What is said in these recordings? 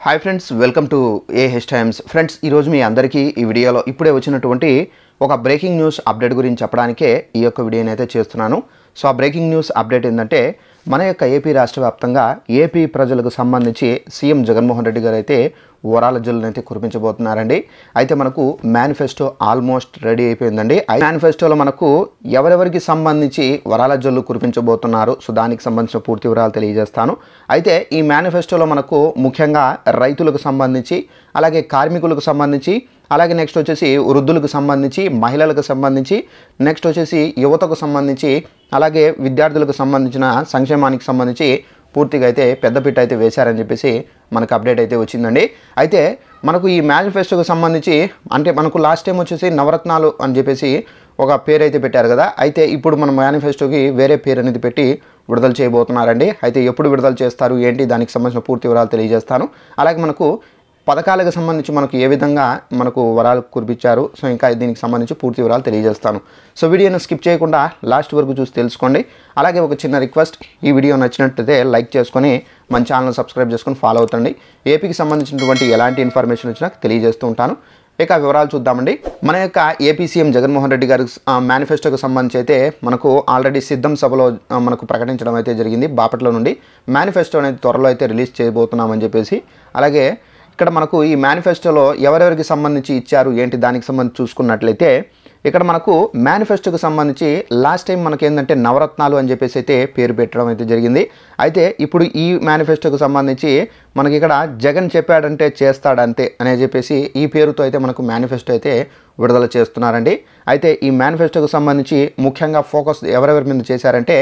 Hi friends, welcome to AH times. Friends, ఈరోజు మీ అందరికీ ఈ వీడియోలో ఇప్పుడే వచ్చినటువంటి ఒక బ్రేకింగ్ న్యూస్ అప్డేట్ గురించి చెప్పడానికే ఈ యొక్క వీడియోని అయితే చేస్తున్నాను. సో ఆ బ్రేకింగ్ న్యూస్ అప్డేట్ ఏంటంటే, మన యొక్క ఏపీ రాష్ట్ర వ్యాప్తంగా ఏపీ ప్రజలకు సంబంధించి సీఎం జగన్మోహన్ రెడ్డి గారు అయితే వరాల జల్లును అయితే కురిపించబోతున్నారండి. అయితే మనకు మేనిఫెస్టో ఆల్మోస్ట్ రెడీ అయిపోయిందండి. ఆ మేనిఫెస్టోలో మనకు ఎవరెవరికి సంబంధించి వరాల జల్లు కురిపించబోతున్నారు, సో దానికి సంబంధించిన పూర్తి వివరాలు తెలియజేస్తాను. అయితే ఈ మేనిఫెస్టోలో మనకు ముఖ్యంగా రైతులకు సంబంధించి, అలాగే కార్మికులకు సంబంధించి, అలాగే నెక్స్ట్ వచ్చేసి వృద్ధులకు సంబంధించి, మహిళలకు సంబంధించి, నెక్స్ట్ వచ్చేసి యువతకు సంబంధించి, అలాగే విద్యార్థులకు సంబంధించిన సంక్షేమానికి సంబంధించి పూర్తిగా అయితే పెద్దపీట అయితే వేశారని చెప్పేసి మనకు అప్డేట్ అయితే వచ్చిందండి. అయితే మనకు ఈ మేనిఫెస్టోకి సంబంధించి అంటే మనకు లాస్ట్ టైం వచ్చేసి నవరత్నాలు అని చెప్పేసి ఒక పేరు అయితే పెట్టారు కదా. అయితే ఇప్పుడు మన మేనిఫెస్టోకి వేరే పేరు అనేది పెట్టి విడుదల చేయబోతున్నారండి. అయితే ఎప్పుడు విడుదల చేస్తారు ఏంటి, దానికి సంబంధించిన పూర్తి వివరాలు తెలియజేస్తాను. అలాగే మనకు పథకాలకు సంబంధించి మనకు ఏ విధంగా మనకు వరాలు కురిపించారు, సో ఇంకా దీనికి సంబంధించి పూర్తి వివరాలు తెలియజేస్తాను. సో వీడియోను స్కిప్ చేయకుండా లాస్ట్ వరకు చూసి తెలుసుకోండి. అలాగే ఒక చిన్న రిక్వెస్ట్, ఈ వీడియో నచ్చినట్లయితే లైక్ చేసుకొని మన ఛానల్ సబ్స్క్రైబ్ చేసుకొని ఫాలో అవుతండి. ఏపీకి సంబంధించినటువంటి ఎలాంటి ఇన్ఫర్మేషన్ వచ్చినా తెలియజేస్తూ ఉంటాను. ఇక వివరాలు చూద్దామండి. మన యొక్క ఏపీ సీఎం జగన్మోహన్ రెడ్డి గారి మేనిఫెస్టోకి సంబంధించి అయితే మనకు ఆల్రెడీ సిద్ధం సభలో మనకు ప్రకటించడం అయితే జరిగింది. బాపట్ల నుండి మేనిఫెస్టో అనేది త్వరలో అయితే రిలీజ్ చేయబోతున్నామని చెప్పేసి, అలాగే ఇక్కడ మనకు ఈ మేనిఫెస్టోలో ఎవరెవరికి సంబంధించి ఇచ్చారు ఏంటి దానికి సంబంధించి చూసుకున్నట్లయితే, ఇక్కడ మనకు మేనిఫెస్టోకి సంబంధించి లాస్ట్ టైం మనకి ఏంటంటే నవరత్నాలు అని చెప్పేసి అయితే పేరు పెట్టడం అయితే జరిగింది. అయితే ఇప్పుడు ఈ మేనిఫెస్టోకి సంబంధించి మనకి ఇక్కడ జగన్ చెప్పాడంటే చేస్తాడంతే అనే చెప్పేసి ఈ పేరుతో అయితే మనకు మేనిఫెస్టో అయితే విడుదల చేస్తున్నారండి. అయితే ఈ మేనిఫెస్టోకి సంబంధించి ముఖ్యంగా ఫోకస్ ఎవరెవరి మీద చేశారంటే,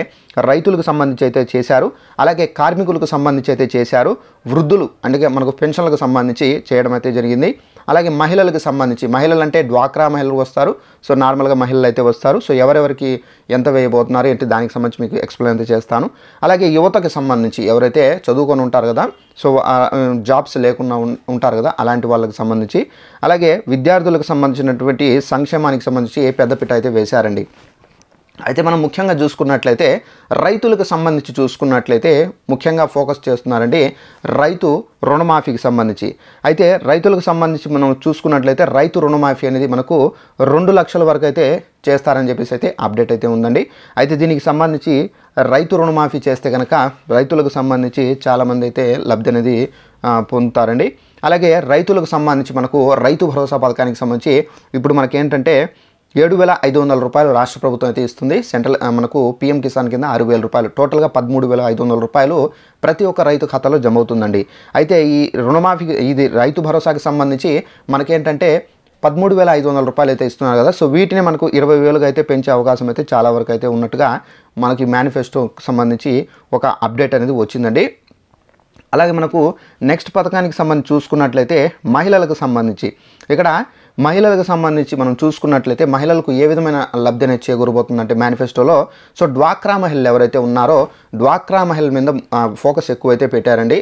రైతులకు సంబంధించి అయితే చేశారు, అలాగే కార్మికులకు సంబంధించి అయితే చేశారు, వృద్ధులు అంటే మనకు పెన్షన్లకు సంబంధించి చేయడం అయితే జరిగింది, అలాగే మహిళలకు సంబంధించి, మహిళలు అంటే డ్వాక్రా మహిళలు వస్తారు, సో నార్మల్గా మహిళలు అయితే వస్తారు. సో ఎవరెవరికి ఎంత వేయబోతున్నారు ఏంటి దానికి సంబంధించి మీకు ఎక్స్ప్లెయిన్ అయితే చేస్తాను. అలాగే యువతకి సంబంధించి ఎవరైతే చదువుకొని ఉంటారు కదా, సో జాబ్స్ లేకుండా ఉంటారు కదా, అలాంటి వాళ్ళకి సంబంధించి, అలాగే విద్యార్థులకు సంబంధించినటువంటి సంక్షేమానికి సంబంధించి పెద్దపీట అయితే వేశారండి. అయితే మనం ముఖ్యంగా చూసుకున్నట్లయితే రైతులకు సంబంధించి చూసుకున్నట్లయితే ముఖ్యంగా ఫోకస్ చేస్తున్నారండి రైతు రుణమాఫీకి సంబంధించి. అయితే రైతులకు సంబంధించి మనం చూసుకున్నట్లయితే రైతు రుణమాఫీ అనేది మనకు 2 లక్షల వరకు అయితే చేస్తారని చెప్పేసి అయితే అప్డేట్ అయితే ఉందండి. అయితే దీనికి సంబంధించి రైతు రుణమాఫీ చేస్తే కనుక రైతులకు సంబంధించి చాలామంది అయితే లబ్ధి అనేది పొందుతారండి. అలాగే రైతులకు సంబంధించి మనకు రైతు భరోసా పథకానికి సంబంధించి ఇప్పుడు మనకేంటంటే 7,500 రూపాయలు రాష్ట్ర ప్రభుత్వం అయితే ఇస్తుంది. సెంట్రల్ మనకు పీఎం కిసాన్ కింద 6,000 రూపాయలు, టోటల్గా 13,500 రూపాయలు ప్రతి ఒక్క రైతు ఖాతాలో జమ అవుతుందండి. అయితే ఈ రుణమాఫీ ఇది రైతు భరోసాకి సంబంధించి మనకేంటంటే 13,500 రూపాయలు అయితే ఇస్తున్నారు కదా, సో వీటిని మనకు 20,000గా అయితే పెంచే అవకాశం అయితే చాలా వరకు అయితే ఉన్నట్టుగా మనకి మేనిఫెస్టోకి సంబంధించి ఒక అప్డేట్ అనేది వచ్చిందండి. అలాగే మనకు నెక్స్ట్ పథకానికి సంబంధించి చూసుకున్నట్లయితే మహిళలకు సంబంధించి, ఇక్కడ మహిళలకు సంబంధించి మనం చూసుకున్నట్లయితే మహిళలకు ఏ విధమైన లబ్ధి అనేది చేకూరబోతుందంటే మేనిఫెస్టోలో, సో డ్వాక్రా మహిళలు ఎవరైతే ఉన్నారో డ్వాక్రా మహిళల మీద ఫోకస్ ఎక్కువైతే పెట్టారండి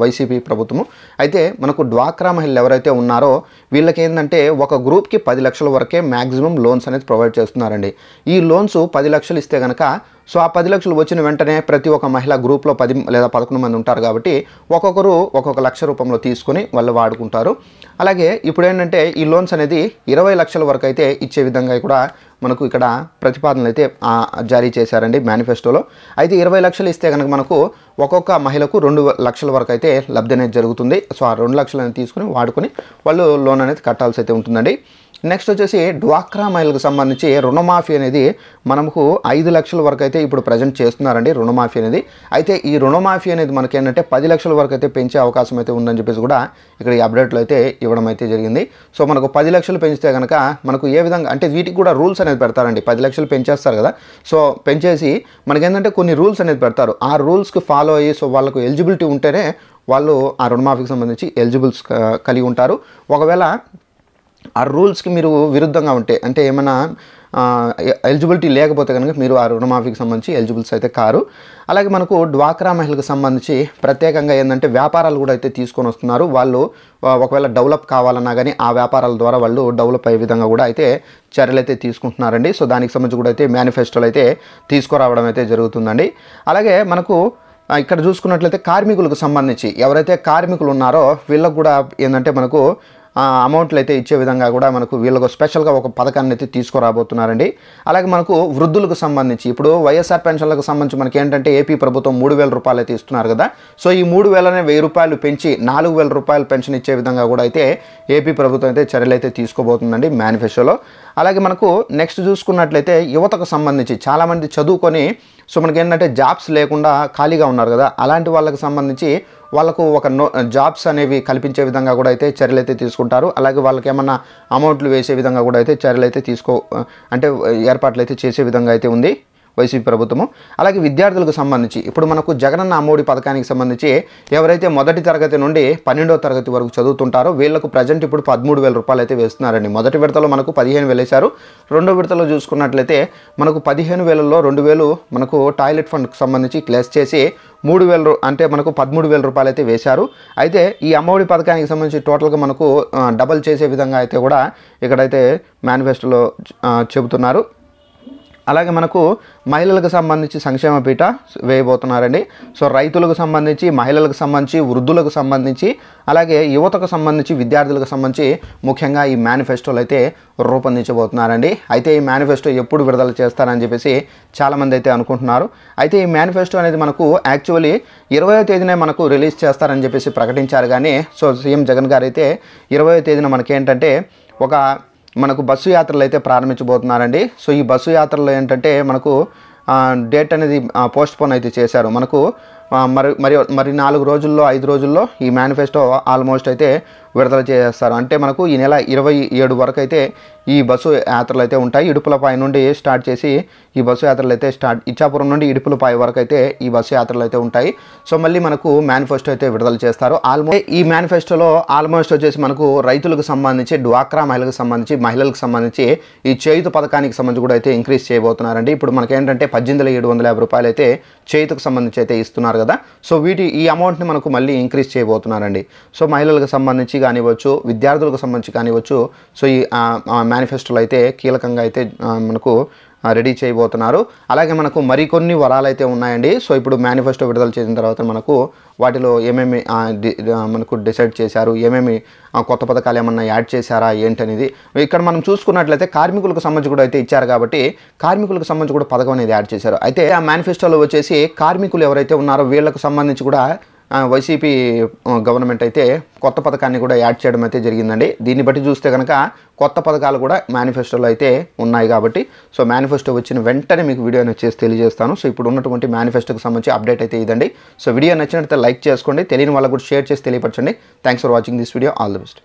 వైసీపీ ప్రభుత్వము. అయితే మనకు డ్వాక్రా మహిళలు ఎవరైతే ఉన్నారో వీళ్ళకి ఏంటంటే ఒక గ్రూప్కి 10 లక్షల వరకే మ్యాక్సిమం లోన్స్ అనేది ప్రొవైడ్ చేస్తున్నారండి. ఈ లోన్స్ 10 లక్షలు ఇస్తే కనుక, సో ఆ 10 లక్షలు వచ్చిన వెంటనే ప్రతి ఒక్క మహిళ గ్రూప్లో 10 లేదా 11 మంది ఉంటారు కాబట్టి ఒక్కొక్కరు ఒక్కొక్క లక్ష రూపంలో తీసుకొని వాళ్ళు వాడుకుంటారు. అలాగే ఇప్పుడు ఏంటంటే ఈ లోన్స్ అనేది 20 లక్షల వరకు అయితే ఇచ్చే విధంగా కూడా మనకు ఇక్కడ ప్రతిపాదనలు అయితే జారీ చేశారండి మేనిఫెస్టోలో. అయితే 20 లక్షలు ఇస్తే కనుక మనకు ఒక్కొక్క మహిళకు 2 లక్షల వరకు అయితే లబ్ధి అనేది జరుగుతుంది. సో ఆ 2 లక్షలను తీసుకుని వాడుకొని వాళ్ళు లోన్ అనేది కట్టాల్సి అయితే ఉంటుందండి. నెక్స్ట్ వచ్చేసి డ్వాక్రా మహిళలకు సంబంధించి రుణమాఫీ అనేది మనకు 5 లక్షల వరకు అయితే ఇప్పుడు ప్రజెంట్ చేస్తున్నారండి రుణమాఫీ అనేది. అయితే ఈ రుణమాఫీ అనేది మనకేంటంటే 10 లక్షల వరకు అయితే పెంచే అవకాశం అయితే ఉందని చెప్పేసి కూడా ఇక్కడ ఈ అప్డేట్లో అయితే ఇవ్వడం అయితే జరిగింది. సో మనకు 10 లక్షలు పెంచితే కనుక మనకు ఏ విధంగా అంటే వీటికి కూడా రూల్స్ అనేది పెడతారండి. 10 లక్షలు పెంచేస్తారు కదా, సో పెంచేసి మనకేంటంటే కొన్ని రూల్స్ అనేది పెడతారు. ఆ రూల్స్కి ఫాలో అయ్యి సో వాళ్ళకు ఎలిజిబిలిటీ ఉంటేనే వాళ్ళు ఆ రుణమాఫీకి సంబంధించి ఎలిజిబుల్స్ కలిగి ఉంటారు. ఒకవేళ ఆ రూల్స్కి మీరు విరుద్ధంగా ఉంటే అంటే ఏమైనా ఎలిజిబిలిటీ లేకపోతే కనుక మీరు ఆ రుణమాఫీకి సంబంధించి ఎలిజిబుల్స్ అయితే కారు. అలాగే మనకు డ్వాక్రా మహిళలకు సంబంధించి ప్రత్యేకంగా ఏంటంటే వ్యాపారాలు కూడా అయితే తీసుకొని వస్తున్నారు. వాళ్ళు ఒకవేళ డెవలప్ కావాలన్నా కానీ ఆ వ్యాపారాల ద్వారా వాళ్ళు డెవలప్ అయ్యే విధంగా కూడా అయితే చర్యలు అయితే తీసుకుంటున్నారండి. సో దానికి సంబంధించి కూడా అయితే మేనిఫెస్టోలు అయితే తీసుకురావడం అయితే జరుగుతుందండి. అలాగే మనకు ఇక్కడ చూసుకున్నట్లయితే కార్మికులకు సంబంధించి ఎవరైతే కార్మికులు ఉన్నారో వీళ్ళకు కూడా ఏంటంటే మనకు అమౌంట్లు అయితే ఇచ్చే విధంగా కూడా మనకు వీళ్ళకు స్పెషల్గా ఒక పథకాన్ని అయితే తీసుకురాబోతున్నారండి. అలాగే మనకు వృద్ధులకు సంబంధించి ఇప్పుడు వైఎస్ఆర్ పెన్షన్లకు సంబంధించి మనకి ఏంటంటే ఏపీ ప్రభుత్వం 3,000 రూపాయలు అయితే ఇస్తున్నారు కదా. సో ఈ 3,000నే 1,000 రూపాయలు పెంచి 4,000 రూపాయలు పెన్షన్ ఇచ్చే విధంగా కూడా అయితే ఏపీ ప్రభుత్వం అయితే చర్యలు అయితే తీసుకోబోతుందండి మేనిఫెస్టోలో. అలాగే మనకు నెక్స్ట్ చూసుకున్నట్లయితే యువతకు సంబంధించి చాలామంది చదువుకొని సో మనకి ఏంటంటే జాబ్స్ లేకుండా ఖాళీగా ఉన్నారు కదా, అలాంటి వాళ్ళకి సంబంధించి వాళ్ళకు ఒక జాబ్స్ అనేవి కల్పించే విధంగా కూడా అయితే చర్యలు అయితే తీసుకుంటారు. అలాగే వాళ్ళకి ఏమన్నా అమౌంట్లు వేసే విధంగా కూడా అయితే చర్యలు అయితే అంటే ఏర్పాట్లు అయితే చేసే విధంగా అయితే ఉంది వైసీపీ ప్రభుత్వము. అలాగే విద్యార్థులకు సంబంధించి ఇప్పుడు మనకు జగనన్న అమ్మఒడి పథకానికి సంబంధించి ఎవరైతే మొదటి తరగతి నుండి 12వ తరగతి వరకు చదువుతుంటారో వీళ్ళకు ప్రజెంట్ ఇప్పుడు 13,000 రూపాయలు అయితే వేస్తున్నారండి. మొదటి విడతలో మనకు 15,000 వేశారు. రెండో విడతలో చూసుకున్నట్లయితే మనకు 15,000లో 2,000 మనకు టాయిలెట్ ఫండ్కి సంబంధించి క్లెస్ చేసి 3,000 అంటే మనకు 13,000 రూపాయలు అయితే వేశారు. అయితే ఈ అమ్మఒడి పథకానికి సంబంధించి టోటల్గా మనకు డబల్ చేసే విధంగా అయితే కూడా ఇక్కడైతే మేనిఫెస్టోలో చెబుతున్నారు. అలాగే మనకు మహిళలకు సంబంధించి సంక్షేమ పీఠ వేయబోతున్నారండి. సో రైతులకు సంబంధించి, మహిళలకు సంబంధించి, వృద్ధులకు సంబంధించి, అలాగే యువతకు సంబంధించి, విద్యార్థులకు సంబంధించి ముఖ్యంగా ఈ మేనిఫెస్టోలు అయితే రూపొందించబోతున్నారండి. అయితే ఈ మేనిఫెస్టో ఎప్పుడు విడుదల చేస్తారని చెప్పేసి చాలామంది అయితే అనుకుంటున్నారు. అయితే ఈ మేనిఫెస్టో అనేది మనకు యాక్చువల్లీ 20వ తేదీనే మనకు రిలీజ్ చేస్తారని చెప్పేసి ప్రకటించారు. కానీ సో సీఎం జగన్ గారు అయితే 20వ తేదీన మనకేంటంటే మనకు బస్సు యాత్రలు అయితే ప్రారంభించబోతున్నారండి. సో ఈ బస్సు యాత్రలో ఏంటంటే మనకు డేట్ అనేది పోస్ట్పోన్ అయితే చేశారు. మనకు మరి 4 రోజుల్లో 5 రోజుల్లో ఈ మేనిఫెస్టో ఆల్మోస్ట్ అయితే విడుదల చేస్తారు. అంటే మనకు ఈ నెల 27 వరకు అయితే ఈ బస్సు యాత్రలు అయితే ఉంటాయి. ఇడుపులపాయ నుండి స్టార్ట్ చేసి ఈ బస్సు యాత్రలు అయితే ఇచ్చాపురం నుండి ఇడుపులపాయ వరకు అయితే ఈ బస్సు యాత్రలు అయితే ఉంటాయి. సో మళ్ళీ మనకు మేనిఫెస్టో అయితే విడుదల చేస్తారు. ఈ మేనిఫెస్టోలో ఆల్మోస్ట్ వచ్చేసి మనకు రైతులకు సంబంధించి, డ్వాక్రా మహిళలకు సంబంధించి ఈ చేయుత పథకానికి సంబంధించి కూడా అయితే ఇంక్రీజ్ చేయబోతున్నారండి. ఇప్పుడు మనకేంటంటే 18,750 రూపాయలు అయితే చేయుతకు సంబంధించి అయితే ఇస్తున్నారు కదా. సో ఈ అమౌంట్ని మనకు మళ్ళీ ఇంక్రీజ్ చేయబోతున్నారండి. సో మహిళలకు సంబంధించి కానివ్వచ్చు, విద్యార్థులకు సంబంధించి కానివ్వచ్చు, సో ఈ మేనిఫెస్టోలో అయితే కీలకంగా అయితే మనకు రెడీ చేయబోతున్నారు. అలాగే మనకు మరికొన్ని వరాలు అయితే ఉన్నాయండి. సో ఇప్పుడు మేనిఫెస్టో విడుదల చేసిన తర్వాత మనకు వాటిలో ఏమేమి మనకు డిసైడ్ చేశారు, ఏమేమి కొత్త పథకాలు ఏమన్నా యాడ్ చేశారా ఏంటనేది ఇక్కడ మనం చూసుకున్నట్లయితే కార్మికులకు సంబంధించి కూడా అయితే ఇచ్చారు కాబట్టి కార్మికులకు సంబంధించి కూడా పథకం అనేది యాడ్ చేశారు. అయితే ఆ మేనిఫెస్టోలో వచ్చేసి కార్మికులు ఎవరైతే ఉన్నారో వీళ్ళకు సంబంధించి కూడా వైసీపీ గవర్నమెంట్ అయితే కొత్త పథకాన్ని కూడా యాడ్ చేయడం అయితే జరిగిందండి. దీన్ని బట్టి చూస్తే కనుక కొత్త పథకాలు కూడా మేనిఫెస్టోలో అయితే ఉన్నాయి కాబట్టి సో మేనిఫెస్టో వచ్చిన వెంటనే మీకు వీడియోని వచ్చేసి తెలియజేస్తాను. సో ఇప్పుడు ఉన్నటువంటి మేనిఫెస్టోకి సంబంధించి అప్డేట్ అయితే ఇదండి. సో వీడియో నచ్చినట్లయితే లైక్ చేసుకోండి, తెలియని వాళ్ళకు కూడా షేర్ చేసి తెలియపరచండి. Thanks for watching this video. All the best.